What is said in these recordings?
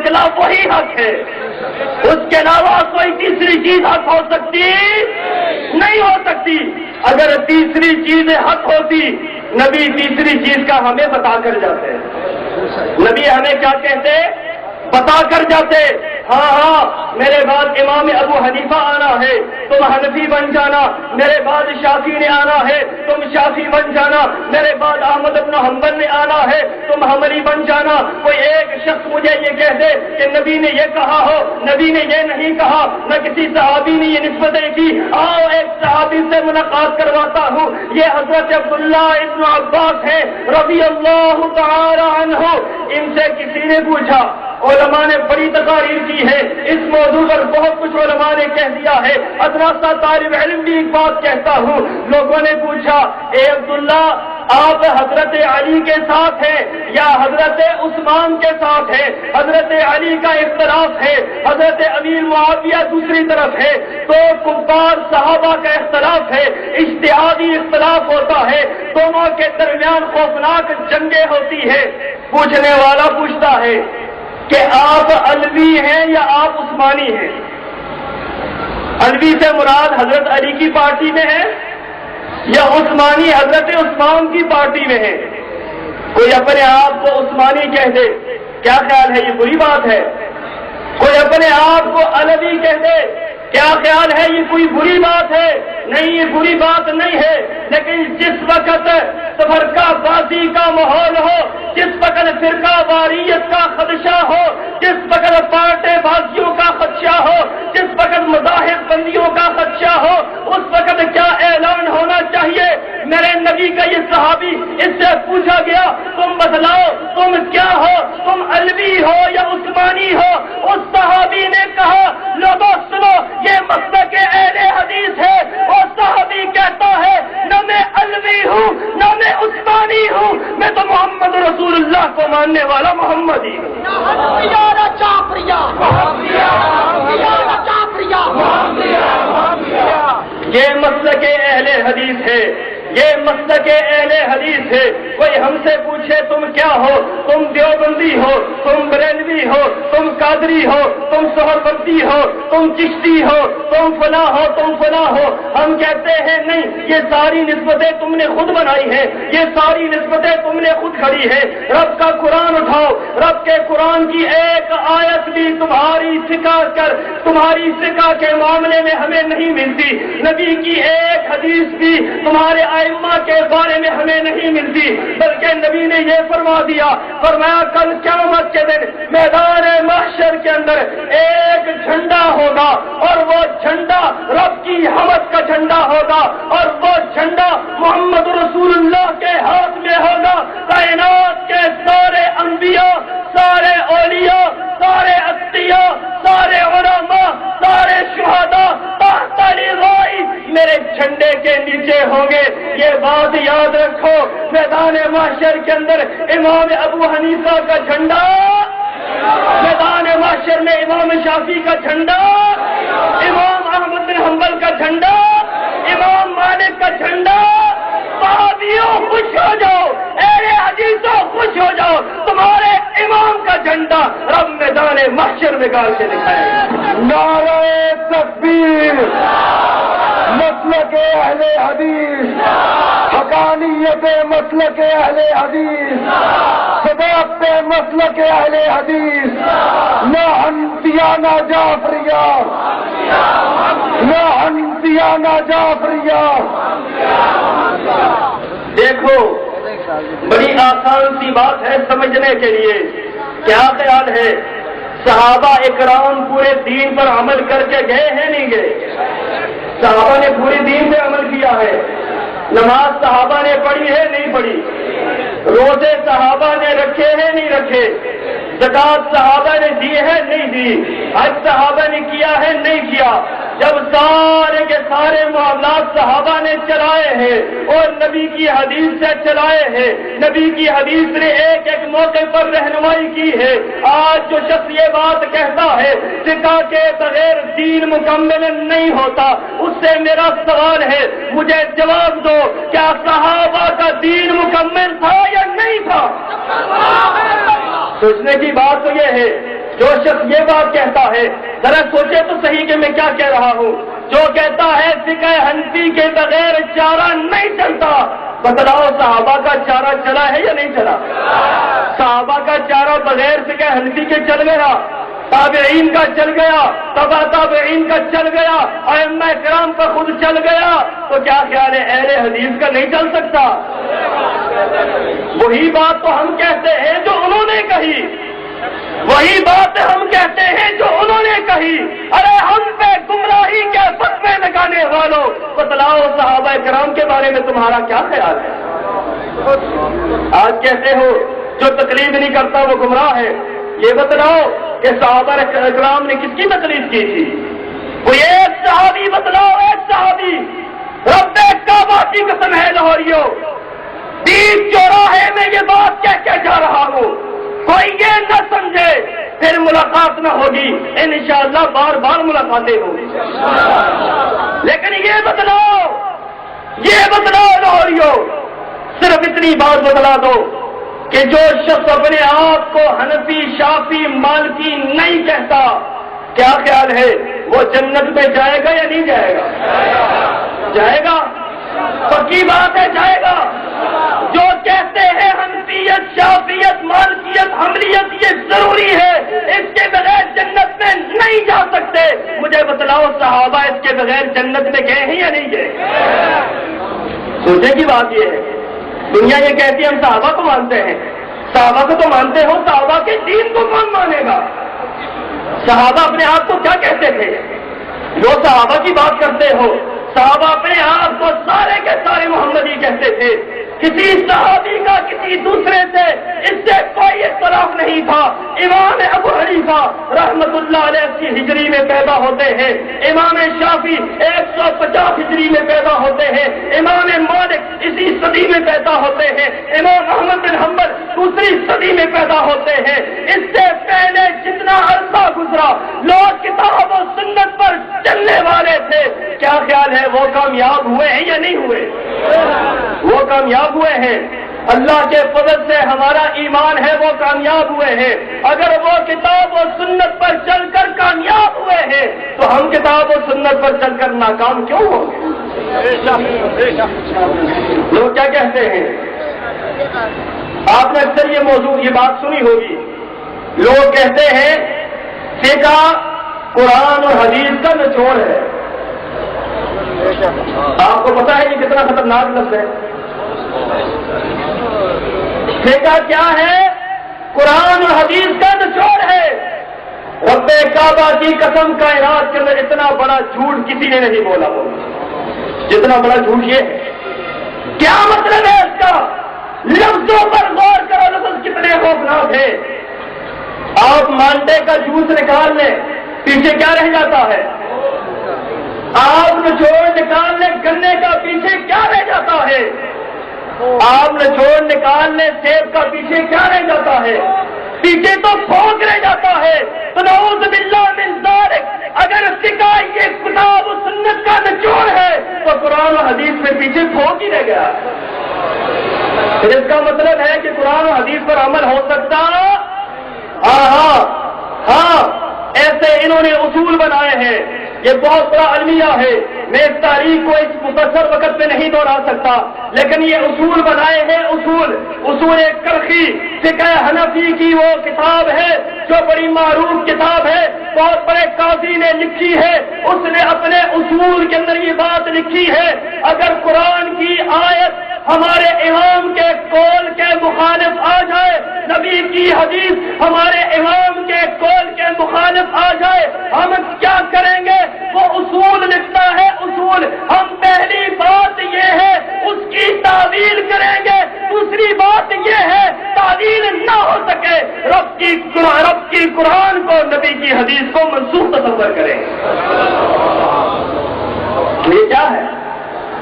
نکلا وہی حق ہے، اس کے علاوہ کوئی تیسری چیز حق ہو سکتی نہیں ہو سکتی۔ اگر تیسری چیز حق ہوتی نبی تیسری چیز کا ہمیں بتا کر جاتے، نبی ہمیں کیا کہتے؟ بتا کر جاتے، ہاں میرے بعد امام ابو حنیفہ آنا ہے، تم حنفی بن جانا، میرے بعد شافعی نے آنا ہے، تم شافعی بن جانا، میرے بعد احمد بن حنبل نے آنا ہے، تم حنبلی بن جانا۔ کوئی ایک شخص مجھے یہ کہہ دے کہ نبی نے یہ کہا ہو، نبی نے یہ نہیں کہا، نہ کسی صحابی نے یہ نسبتیں کی، آؤ ایک صحابی سے ملاقات کرواتا ہوں، یہ حضرت عبداللہ ابن عباس ہے رضی اللہ تعالی عنہ۔ ان سے کسی نے پوچھا، علماء نے بڑی تقاریر کی ہے اس موضوع پر، بہت کچھ علماء نے کہہ دیا ہے، ادنا سا طالب علم بھی ایک بات کہتا ہوں۔ لوگوں نے پوچھا، اے عبداللہ آپ حضرت علی کے ساتھ ہیں یا حضرت عثمان کے ساتھ ہیں؟ حضرت علی کا اختلاف ہے، حضرت امیر معاویہ دوسری طرف ہے، تو کفار صحابہ کا اختلاف ہے، اجتہادی اختلاف ہوتا ہے، دونوں کے درمیان خوفناک جنگیں ہوتی ہے۔ پوچھنے والا پوچھتا ہے کہ آپ علوی ہیں یا آپ عثمانی ہیں؟ علوی سے مراد حضرت علی کی پارٹی میں ہے یا عثمانی حضرت عثمان کی پارٹی میں ہے؟ کوئی اپنے آپ کو عثمانی کہہ دے، کیا خیال ہے یہ بری بات ہے؟ کوئی اپنے آپ کو علوی کہہ دے، کیا خیال ہے یہ کوئی بری بات ہے؟ نہیں، یہ بری بات نہیں ہے، لیکن جس وقت تفرقہ بازی کا ماحول ہو، جس وقت فرقہ واریت کا خدشہ ہو، جس وقت پارٹے بازیوں کا خدشہ ہو، جس وقت مذاہب بندیوں کا خدشہ ہو، اس وقت کیا اعلان ہونا چاہیے؟ میرے نبی کا یہ صحابی، اس سے پوچھا گیا تم بتلاؤ تم کیا ہو، تم علوی ہو یا عثمانی ہو؟ اس صحابی نے کہا لوگوں سنو، یہ مسلک اہل حدیث ہے۔ اور صحابی کہتا ہے نہ میں علوی ہوں نہ میں عثمانی ہوں، میں تو محمد رسول اللہ کو ماننے والا محمدی ہوں۔ یہ مسلک اہل حدیث ہے، یہ مسلک اہل حدیث ہے۔ کوئی ہم سے پوچھے تم کیا ہو، تم دیوبندی ہو، تم بریلوی ہو، تم قادری ہو، تم سہروردی ہو، تم چشتی ہو، تم فلاں ہو، تم فلاں ہو، ہم کہتے ہیں نہیں، یہ ساری نسبتیں تم نے خود بنائی ہیں، یہ ساری نسبتیں تم نے خود کھڑی ہے۔ رب کا قرآن اٹھاؤ، رب کے قرآن کی ایک آیت بھی تمہاری فقہ کے معاملے میں ہمیں نہیں ملتی، نبی کی ایک حدیث بھی تمہارے ائمہ کے بارے میں ہمیں نہیں ملتی، بلکہ نبی نے یہ فرما دیا، فرمایا کل قیامت کے دن میدان محشر کے اندر ایک جھنڈا ہوگا، اور وہ جھنڈا رب کی حمد کا جھنڈا ہوگا، اور وہ جھنڈا محمد رسول اللہ کے ہاتھ میں ہوگا۔ کائنات کے سارے انبیاء، سارے اولیاء، سارے اتقیاء، سارے علماء، سارے شہداء تحت لوائی میرے جھنڈے کے نیچے ہوں گے۔ یہ بات یاد رکھو، میدان محشر کے اندر امام ابو حنیفہ کا جھنڈا، میدان محشر میں امام شافعی کا جھنڈا، امام احمد بن حنبل کا جھنڈا، امام مالک کا جھنڈا۔ صحابیوں خوش ہو جاؤ، اہل حدیثوں خوش ہو جاؤ، تمہارے امام کا جھنڈا رب میدان محشر میں گاڑ کے دکھائے۔ نعرہ تکبیر، مسلک اہل حدیث، حقانیت مسلک اہل حدیث، صداقت مسلک اہل حدیث، نہ حنفیہ نہ جعفریہ، نہ حنفیہ نہ جعفریہ۔ دیکھو بڑی آسان سی بات ہے سمجھنے کے لیے، کیا خیال ہے صحابہ اکرام پورے دین پر عمل کر کے گئے ہیں نہیں گئے؟ صحابہ نے پورے دین پہ عمل کیا ہے، نماز صحابہ نے پڑھی ہے نہیں پڑھی، روزے صحابہ نے رکھے ہیں نہیں رکھے، زکات صحابہ نے دی ہے نہیں دی، حج صحابہ نے کیا ہے نہیں کیا۔ جب سارے کے سارے معاملات صحابہ نے چلائے ہیں اور نبی کی حدیث سے چلائے ہیں، نبی کی حدیث نے ایک ایک موقع پر رہنمائی کی ہے۔ آج جو شخص یہ بات کہتا ہے فقہ کے بغیر دین مکمل نہیں ہوتا، اس سے میرا سوال ہے، مجھے جواب دو، کیا صحابہ کا دین مکمل تھا یا نہیں تھا؟ سوچنے کی بات تو یہ ہے جو شخص یہ بات کہتا ہے، ذرا سوچے تو صحیح کہ میں کیا کہہ رہا ہوں، جو کہتا ہے فقہ حنفی کے بغیر چارہ نہیں چلتا، بتلاؤ صحابہ کا چارہ چلا ہے یا نہیں چلا؟ صحابہ کا چارہ بغیر فقہ حنفی کے چل گیا، تابعین کا چل گیا، تبع تابعین کا چل گیا، ائمہ کرام کا خود چل گیا، تو کیا خیال ہے اہل حدیث کا نہیں چل سکتا؟ وہی بات تو ہم کہتے ہیں جو انہوں نے کہی، وہی بات ہم کہتے ہیں جو انہوں نے کہی۔ ارے ہم پہ گمراہی کے فتوے لگانے والوں، بتلاؤ صحابہ کرام کے بارے میں تمہارا کیا خیال ہے؟ آج کہتے ہو جو تقلید نہیں کرتا وہ گمراہ ہے، یہ بتلاؤ کہ صحابہ کرام نے کس کی تقلید کی تھی؟ کوئی ایک صحابی بتلاؤ، ایک صحابی، رب کعبہ کی قسم ہے لاہوریوں، بیچ چوراہے میں یہ بات کہہ کے جا رہا ہوں، کوئی یہ نہ سمجھے پھر ملاقات نہ ہوگی، انشاءاللہ بار بار ملاقاتیں ہوگی، لیکن یہ بتلاؤ لاہوریوں، صرف اتنی بات بتلا دو کہ جو شخص اپنے آپ کو حنفی، شافی، مالکی نہیں کہتا، کیا خیال ہے وہ جنت میں جائے گا یا نہیں جائے گا؟ جائے گا، پکی بات ہے جائے گا۔ جو کہتے ہیں حنفیت، شافیت، مالکیت، حنبلیت یہ ضروری ہے، اس کے بغیر جنت میں نہیں جا سکتے، مجھے بتلاؤ صحابہ اس کے بغیر جنت میں گئے ہیں یا نہیں گئے؟ سوچنے کی بات یہ ہے، دنیا یہ کہتی ہے ہم صحابہ کو مانتے ہیں، صحابہ کو تو مانتے ہو، صحابہ کے دین کو کون مانے گا؟ صحابہ اپنے آپ کو کیا کہتے تھے؟ جو صحابہ کی بات کرتے ہو، صحابہ اپنے آپ کو سارے کے سارے محمدی کہتے تھے، کسی صحابی کا کسی دوسرے سے اس سے کوئی اختلاف نہیں تھا۔ امام ابو حنیفہ رحمت اللہ علیہ 80 ہجری میں پیدا ہوتے ہیں، امام شافعی 150 ہجری میں پیدا ہوتے ہیں، امام مالک اسی صدی میں پیدا ہوتے ہیں، امام احمد بن حنبل دوسری صدی میں پیدا ہوتے ہیں۔ اس سے پہلے جتنا عرصہ گزرا لوگ کتاب و سنت پر چلنے والے تھے، کیا خیال ہے وہ کامیاب ہوئے ہیں یا نہیں ہوئے؟ وہ کامیاب ہوئے ہیں، اللہ کے فضل سے ہمارا ایمان ہے وہ کامیاب ہوئے ہیں۔ اگر وہ کتاب و سنت پر چل کر کامیاب ہوئے ہیں تو ہم کتاب و سنت پر چل کر ناکام کیوں ہوں گے؟ لوگ کیا کہتے ہیں، آپ نے اکثر یہ موضوع یہ بات سنی ہوگی، لوگ کہتے ہیں فقہ قرآن اور حدیث کا نچوڑ ہے۔ آپ کو پتا ہے یہ کتنا خطرناک لفظ ہے؟ فقہ کیا ہے؟ قرآن اور حدیث کا نچوڑ ہے۔ رب کعبہ کی قسم کائنات کے اندر اتنا بڑا جھوٹ کسی نے نہیں بولا ہوگا جتنا بڑا جھوٹ یہ ہے۔ کیا مطلب ہے اس کا؟ لفظوں پر غور کرو، لفظ کتنے خوفناک ہے۔ آپ مانڈے کا جوس نکال لیں، پیچھے کیا رہ جاتا ہے؟ آپ نچوڑ نکال لیں گنے کا، پیچھے کیا رہ جاتا ہے؟ آپ نچوڑ نکال لیں سیب کا، پیچھے کیا رہ جاتا ہے؟ پیچھے تو پھونک رہ جاتا ہے۔ تو نعوذ باللہ من ذالک، اگر فقہ یہ کتاب و سنت کا نچوڑ ہے تو قرآن و حدیث میں پیچھے پھونک ہی رہ گیا۔ پھر اس کا مطلب ہے کہ قرآن و حدیث پر عمل ہو سکتا؟ ہاں، ایسے انہوں نے اصول بنائے ہیں، یہ بہت بڑا المیہ ہے، میں اس تاریخ کو اس مختصر وقت میں نہیں دوہرا سکتا، لیکن یہ اصول بنائے ہیں، اصول کرخی فقہ حنفی کی وہ کتاب ہے جو بڑی معروف کتاب ہے، بہت بڑے قاضی نے لکھی ہے، اس نے اپنے اصول کے اندر یہ بات لکھی ہے، اگر قرآن کی آیت ہمارے امام کے قول کے مخالف آ جائے، نبی کی حدیث ہمارے امام کے قول کے مخالف آ جائے، ہم کیا کریں گے؟ وہ اصول لکھتا ہے، اصول، ہم پہلی بات یہ ہے اس کی تعویل کریں گے، دوسری بات یہ ہے تعویل نہ ہو سکے رب کی قرآن کو، نبی کی حدیث کو منسوخ تصور کریں۔ یہ کیا ہے؟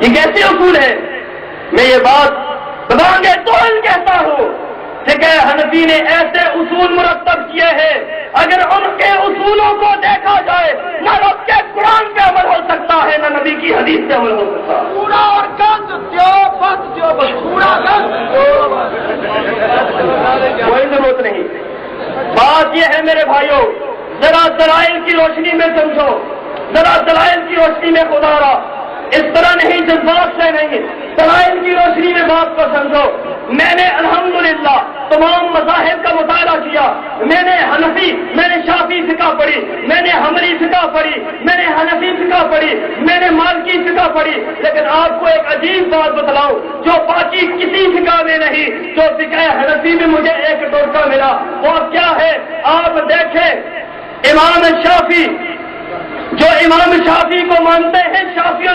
یہ کیسے اصول ہے؟ میں یہ بات بتاؤں توڑ کہتا ہوں، فقہ حنفی نے ایسے اصول مرتب کیے ہیں، اگر ان کے اصولوں کو دیکھا جائے نہ رب کے قرآن پہ عمل ہو سکتا ہے نہ نبی کی حدیث پہ عمل ہو سکتا ہے۔ پورا اور گند پورا گند، کوئی ضرورت نہیں، بات یہ ہے میرے بھائیوں، ذرا دلائل کی روشنی میں سمجھو، ذرا دلائل کی روشنی میں خدا را، اس طرح نہیں جذبات سے نہیں، دلائل کی روشنی میں بات کو سمجھو۔ میں نے الحمدللہ تمام مذاہب کا مطالعہ کیا، میں نے حنفی، میں نے شافعی فقہ پڑھی، میں نے حنبلی فقہ پڑھی، میں نے حنفی فقہ پڑھی، میں نے مالکی فقہ پڑھی، لیکن آپ کو ایک عجیب بات بتلاؤں جو باقی کسی فقہ میں نہیں، جو فقہ حنفی میں مجھے ایک ٹوٹکا ملا، وہ کیا ہے؟ آپ دیکھیں امام شافعی، جو امام شافعی کو مانتے ہیں شافعی